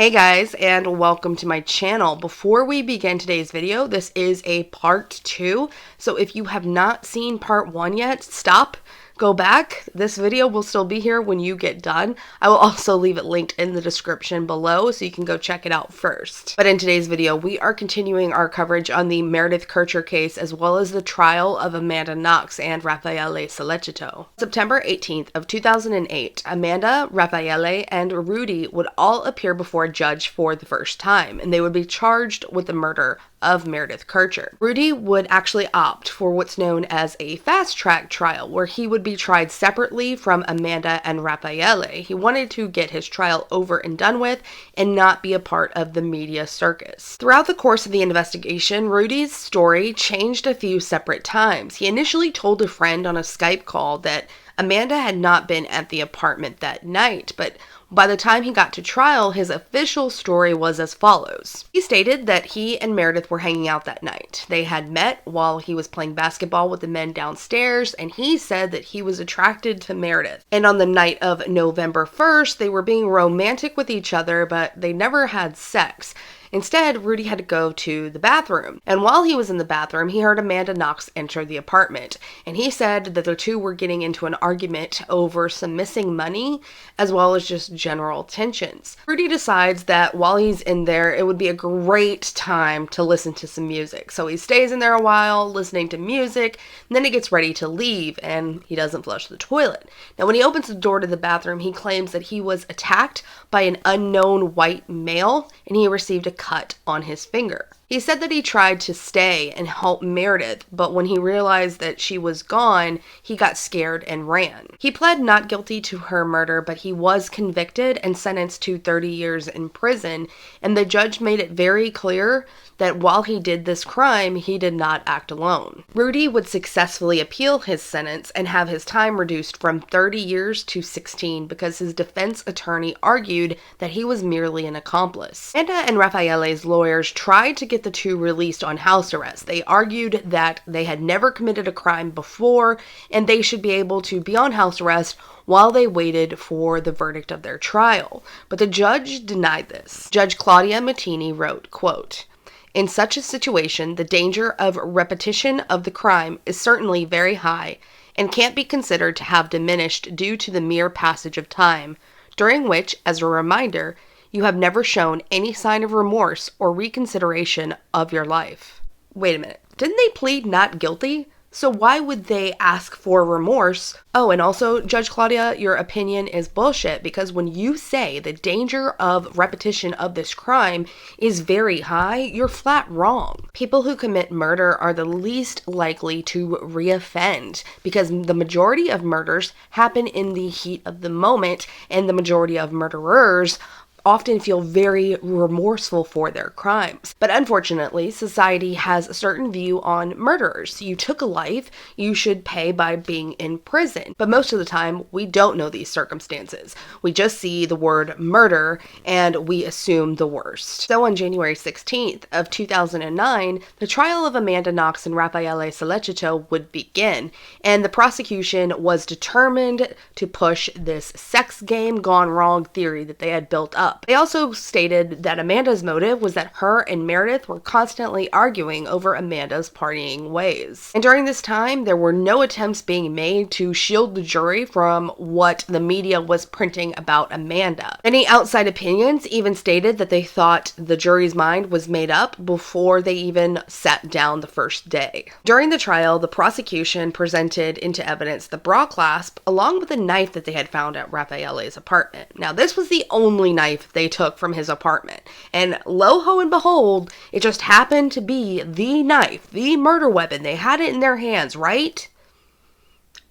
Hey guys, and welcome to my channel. Before we begin today's video, this is a part 2. So if you have not seen part 1 yet, stop, go back. This video will still be here when you get done. I will also leave it linked in the description below so you can go check it out first. But in today's video, we are continuing our coverage on the Meredith Kercher case as well as the trial of Amanda Knox and Raffaele Sollecito. September 18th of 2008, Amanda, Raffaele, and Rudy would all appear before a judge for the first time, and they would be charged with the murder of Meredith Kercher. Rudy would actually opt for what's known as a fast-track trial, where he would be tried separately from Amanda and Raffaele. He wanted to get his trial over and done with and not be a part of the media circus. Throughout the course of the investigation, Rudy's story changed a few separate times. He initially told a friend on a Skype call that Amanda had not been at the apartment that night, but by the time he got to trial, his official story was as follows. He stated that he and Meredith were hanging out that night. They had met while he was playing basketball with the men downstairs, and he said that he was attracted to Meredith. And on the night of November 1st, they were being romantic with each other, but they never had sex. Instead, Rudy had to go to the bathroom, and while he was in the bathroom, he heard Amanda Knox enter the apartment, and he said that the two were getting into an argument over some missing money, as well as just general tensions. Rudy decides that while he's in there, it would be a great time to listen to some music, so he stays in there a while, listening to music, and then he gets ready to leave, and he doesn't flush the toilet. Now, when he opens the door to the bathroom, he claims that he was attacked by an unknown white male, and he received a cut on his finger. He said that he tried to stay and help Meredith, but when he realized that she was gone, he got scared and ran. He pled not guilty to her murder, but he was convicted and sentenced to 30 years in prison, and the judge made it very clear that while he did this crime, he did not act alone. Rudy would successfully appeal his sentence and have his time reduced from 30 years to 16 because his defense attorney argued that he was merely an accomplice. Amanda and Raffaele's lawyers tried to get the two released on house arrest. They argued that they had never committed a crime before and they should be able to be on house arrest while they waited for the verdict of their trial. But the judge denied this. Judge Claudia Mattini wrote, quote, "In such a situation, the danger of repetition of the crime is certainly very high and can't be considered to have diminished due to the mere passage of time, during which, as a reminder, you have never shown any sign of remorse or reconsideration of your life." Wait a minute, didn't they plead not guilty? So why would they ask for remorse? Oh, and also, Judge Claudia, your opinion is bullshit because when you say the danger of repetition of this crime is very high, you're flat wrong. People who commit murder are the least likely to reoffend because the majority of murders happen in the heat of the moment, and the majority of murderers often feel very remorseful for their crimes. But unfortunately, society has a certain view on murderers. You took a life, you should pay by being in prison. But most of the time, we don't know these circumstances. We just see the word murder and we assume the worst. So on January 16th of 2009, the trial of Amanda Knox and Raffaele Sollecito would begin, and the prosecution was determined to push this sex game gone wrong theory that they had built up. They also stated that Amanda's motive was that her and Meredith were constantly arguing over Amanda's partying ways. And during this time, there were no attempts being made to shield the jury from what the media was printing about Amanda. Many outside opinions even stated that they thought the jury's mind was made up before they even sat down the first day. During the trial, the prosecution presented into evidence the bra clasp along with a knife that they had found at Raffaele's apartment. Now, this was the only knife they took from his apartment. And lo ho and behold, it just happened to be the knife, the murder weapon. They had it in their hands, right?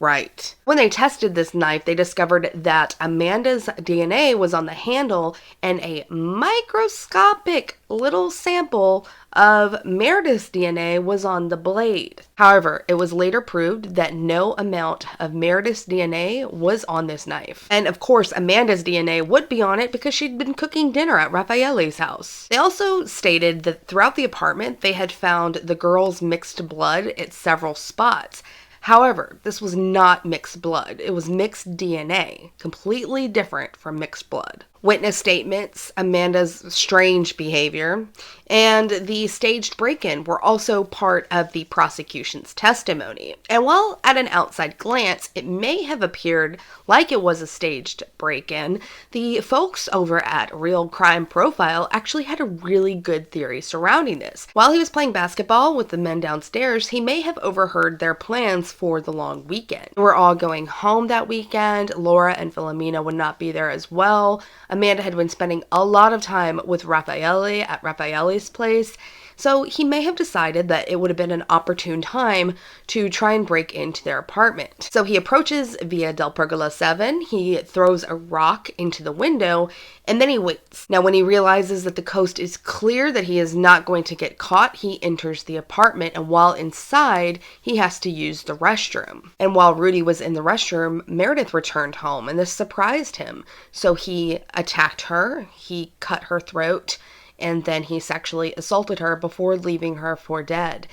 Right. When they tested this knife, they discovered that Amanda's DNA was on the handle and a microscopic little sample of Meredith's DNA was on the blade. However, it was later proved that no amount of Meredith's DNA was on this knife. And of course, Amanda's DNA would be on it because she'd been cooking dinner at Raffaele's house. They also stated that throughout the apartment, they had found the girls' mixed blood at several spots. However, this was not mixed blood. It was mixed DNA, completely different from mixed blood. Witness statements, Amanda's strange behavior, and the staged break-in were also part of the prosecution's testimony. And while at an outside glance, it may have appeared like it was a staged break-in, the folks over at Real Crime Profile actually had a really good theory surrounding this. While he was playing basketball with the men downstairs, he may have overheard their plans for the long weekend. We're all going home that weekend. Laura and Philomena would not be there as well. Amanda had been spending a lot of time with Raffaele at Raffaele's place, so he may have decided that it would have been an opportune time to try and break into their apartment. So he approaches via Del Pergola 7, he throws a rock into the window, and then he waits. Now, when he realizes that the coast is clear, that he is not going to get caught, he enters the apartment, and while inside, he has to use the restroom. And while Rudy was in the restroom, Meredith returned home, and this surprised him. So he attacked her, he cut her throat, and then he sexually assaulted her before leaving her for dead.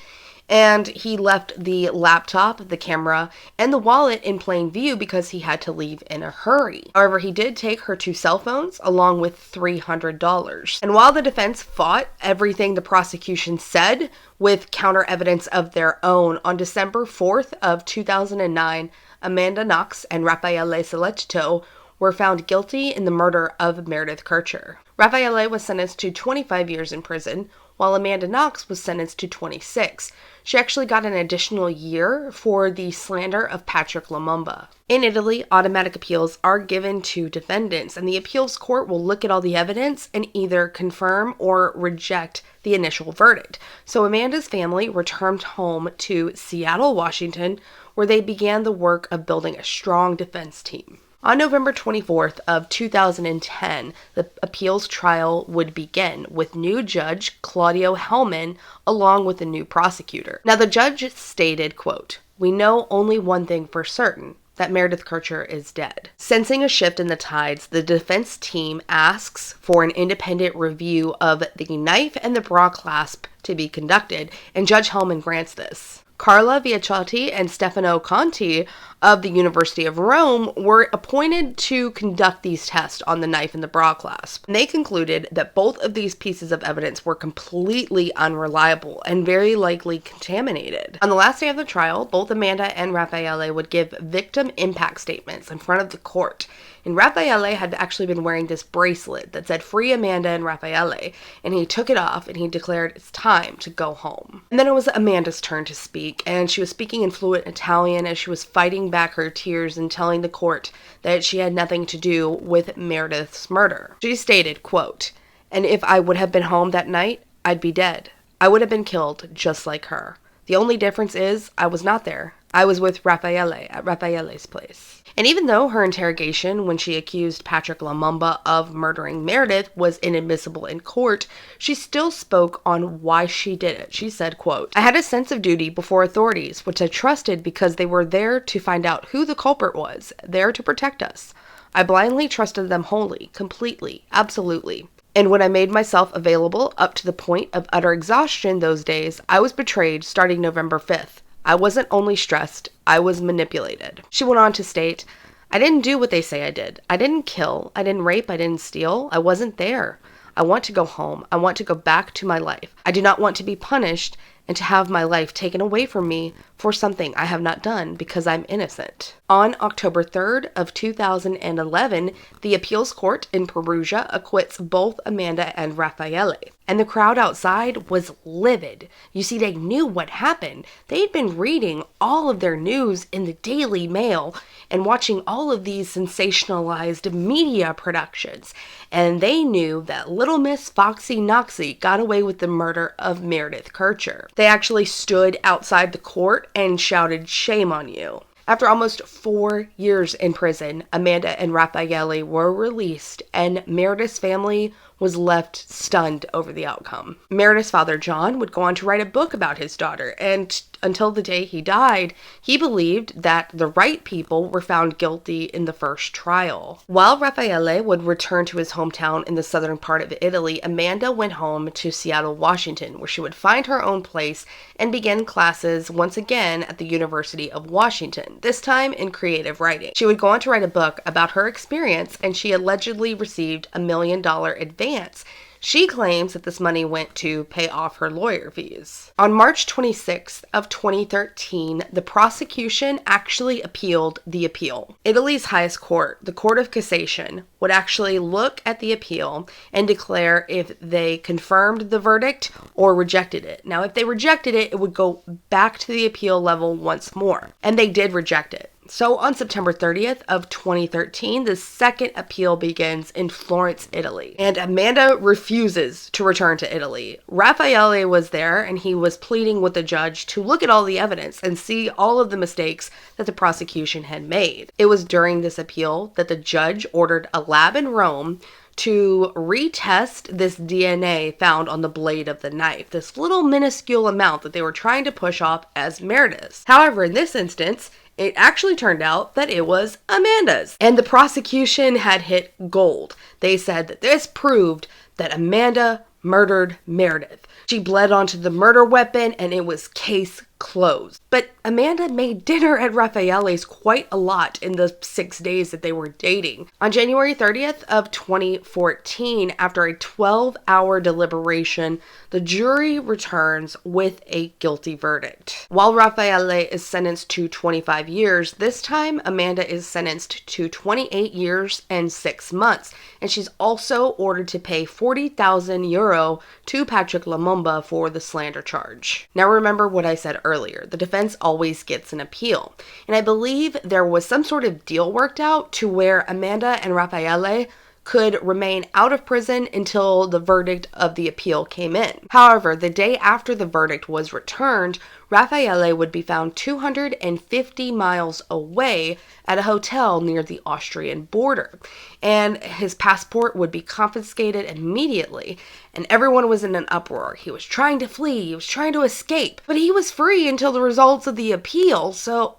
And he left the laptop, the camera, and the wallet in plain view because he had to leave in a hurry. However, he did take her 2 cell phones along with $300. And while the defense fought everything the prosecution said with counter evidence of their own, on December 4th of 2009, Amanda Knox and Raffaele Solecito were found guilty in the murder of Meredith Kircher. Raffaele was sentenced to 25 years in prison, while Amanda Knox was sentenced to 26. She actually got an additional year for the slander of Patrick Lumumba. In Italy, automatic appeals are given to defendants, and the appeals court will look at all the evidence and either confirm or reject the initial verdict. So Amanda's family returned home to Seattle, Washington, where they began the work of building a strong defense team. On November 24th of 2010, the appeals trial would begin with new judge Claudio Hellman along with a new prosecutor. Now, the judge stated, quote, "We know only one thing for certain, that Meredith Kircher is dead." Sensing a shift in the tides, the defense team asks for an independent review of the knife and the bra clasp to be conducted, and Judge Hellman grants this. Carla Viacciotti and Stefano Conti of the University of Rome were appointed to conduct these tests on the knife and the bra clasp. And they concluded that both of these pieces of evidence were completely unreliable and very likely contaminated. On the last day of the trial, both Amanda and Raffaele would give victim impact statements in front of the court. And Raffaele had actually been wearing this bracelet that said "Free Amanda and Raffaele," and he took it off and he declared it's time to go home. And then it was Amanda's turn to speak, and she was speaking in fluent Italian as she was fighting back her tears and telling the court that she had nothing to do with Meredith's murder. She stated, quote, "And if I would have been home that night, I'd be dead. I would have been killed just like her. The only difference is I was not there. I was with Raffaele at Raffaele's place." And even though her interrogation when she accused Patrick Lumumba of murdering Meredith was inadmissible in court, she still spoke on why she did it. She said, quote, "I had a sense of duty before authorities, which I trusted because they were there to find out who the culprit was, there to protect us. I blindly trusted them wholly, completely, absolutely. And when I made myself available up to the point of utter exhaustion those days, I was betrayed starting November 5th. I wasn't only stressed, I was manipulated." She went on to state, "I didn't do what they say I did. I didn't kill, I didn't rape, I didn't steal. I wasn't there. I want to go home. I want to go back to my life. I do not want to be punished and to have my life taken away from me for something I have not done because I'm innocent." On October 3rd of 2011, the appeals court in Perugia acquits both Amanda and Raffaele. And the crowd outside was livid. You see, they knew what happened. They'd been reading all of their news in the Daily Mail and watching all of these sensationalized media productions. And they knew that little Miss Foxy Knoxy got away with the murder of Meredith Kircher. They actually stood outside the court and shouted, "Shame on you." After almost 4 years in prison, Amanda and Raffaele were released, and Meredith's family was left stunned over the outcome. Meredith's father, John, would go on to write a book about his daughter, and until the day he died, he believed that the right people were found guilty in the first trial. While Raffaele would return to his hometown in the southern part of Italy, Amanda went home to Seattle, Washington, where she would find her own place and begin classes once again at the University of Washington, this time in creative writing. She would go on to write a book about her experience, and she allegedly received $1 million advance. She claims that this money went to pay off her lawyer fees. On March 26th of 2013, the prosecution actually appealed the appeal. Italy's highest court, the Court of Cassation, would actually look at the appeal and declare if they confirmed the verdict or rejected it. Now, if they rejected it, it would go back to the appeal level once more, and they did reject it. So on September 30th of 2013, the second appeal begins in Florence, Italy, and Amanda refuses to return to Italy. Raffaele was there, and he was pleading with the judge to look at all the evidence and see all of the mistakes that the prosecution had made. It was during this appeal that the judge ordered a lab in Rome to retest this DNA found on the blade of the knife, this little minuscule amount that they were trying to push off as Meredith's. However, in this instance, it actually turned out that it was Amanda's. And the prosecution had hit gold. They said that this proved that Amanda murdered Meredith. She bled onto the murder weapon, and it was case closed. But Amanda made dinner at Raffaele's quite a lot in the 6 days that they were dating. On January 30th of 2014, after a 12-hour deliberation, the jury returns with a guilty verdict. While Raffaele is sentenced to 25 years, this time Amanda is sentenced to 28 years and 6 months, and she's also ordered to pay €40,000 to Patrick Lumumba for the slander charge. Now remember what I said earlier, the defense always gets an appeal, and I believe there was some sort of deal worked out to where Amanda and Raffaele could remain out of prison until the verdict of the appeal came in. However, the day after the verdict was returned, Raffaele would be found 250 miles away at a hotel near the Austrian border, and his passport would be confiscated immediately, and everyone was in an uproar. He was trying to flee, he was trying to escape, but he was free until the results of the appeal, so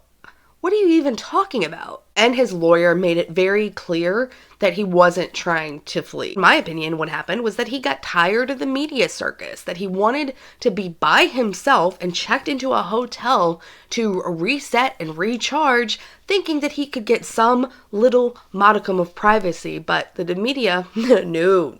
what are you even talking about? And his lawyer made it very clear that he wasn't trying to flee. In my opinion, what happened was that he got tired of the media circus, that he wanted to be by himself and checked into a hotel to reset and recharge, thinking that he could get some little modicum of privacy. But the media, no,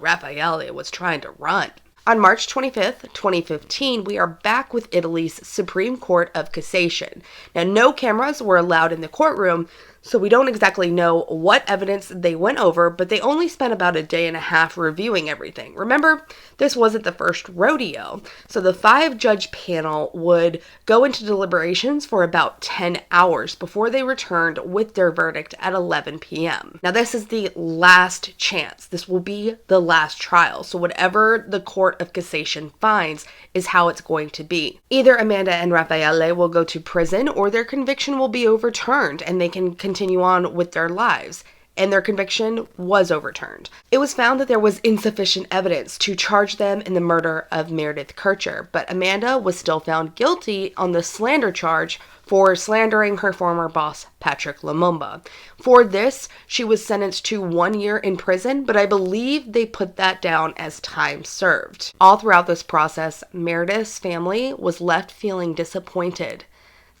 Raffaele was trying to run. On March 25th, 2015, we are back with Italy's Supreme Court of Cassation. Now, no cameras were allowed in the courtroom, so we don't exactly know what evidence they went over, but they only spent about a day and a half reviewing everything. Remember, this wasn't the first rodeo, so the 5-judge panel would go into deliberations for about 10 hours before they returned with their verdict at 11 p.m. Now, this is the last chance. This will be the last trial, so whatever the Court of Cassation finds is how it's going to be. Either Amanda and Raffaele will go to prison, or their conviction will be overturned, and they can continue on with their lives. And their conviction was overturned. It was found that there was insufficient evidence to charge them in the murder of Meredith Kircher, but Amanda was still found guilty on the slander charge for slandering her former boss, Patrick Lumumba. For this, she was sentenced to 1 year in prison, but I believe they put that down as time served. All throughout this process, Meredith's family was left feeling disappointed.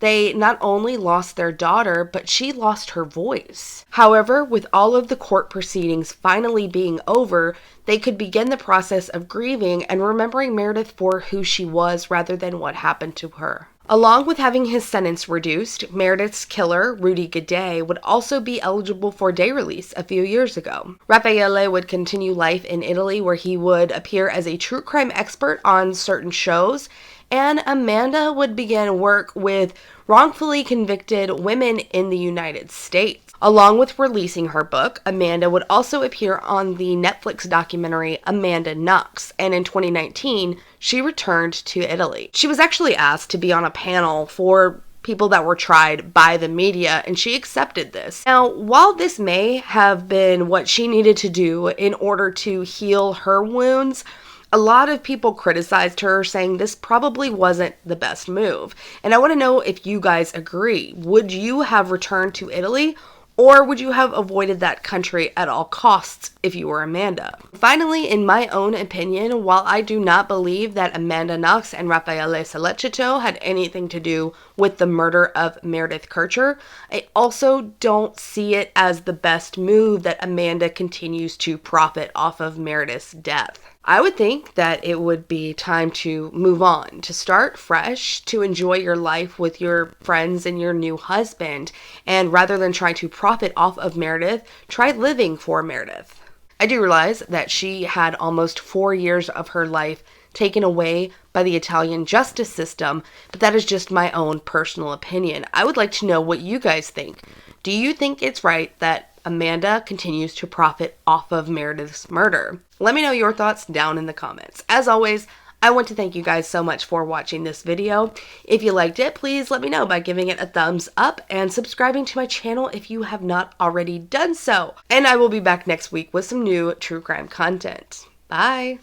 They not only lost their daughter, but she lost her voice. However, with all of the court proceedings finally being over, they could begin the process of grieving and remembering Meredith for who she was rather than what happened to her. Along with having his sentence reduced, Meredith's killer, Rudy Gaudet, would also be eligible for day release a few years ago. Raffaele would continue life in Italy, where he would appear as a true crime expert on certain shows, and Amanda would begin work with wrongfully convicted women in the United States. Along with releasing her book, Amanda would also appear on the Netflix documentary Amanda Knox, and in 2019, she returned to Italy. She was actually asked to be on a panel for people that were tried by the media, and she accepted this. Now, while this may have been what she needed to do in order to heal her wounds, A lot of people criticized her, saying this probably wasn't the best move. And I want to know if you guys agree. Would you have returned to Italy? Or would you have avoided that country at all costs if you were Amanda? Finally, in my own opinion, while I do not believe that Amanda Knox and Raffaele Sollecito had anything to do with the murder of Meredith Kercher, I also don't see it as the best move that Amanda continues to profit off of Meredith's death. I would think that it would be time to move on, to start fresh, to enjoy your life with your friends and your new husband, and rather than trying to profit off of Meredith, try living for Meredith. I do realize that she had almost 4 years of her life taken away by the Italian justice system, but that is just my own personal opinion. I would like to know what you guys think. Do you think it's right that Amanda continues to profit off of Meredith's murder? Let me know your thoughts down in the comments. As always, I want to thank you guys so much for watching this video. If you liked it, please let me know by giving it a thumbs up and subscribing to my channel if you have not already done so. And I will be back next week with some new true crime content. Bye!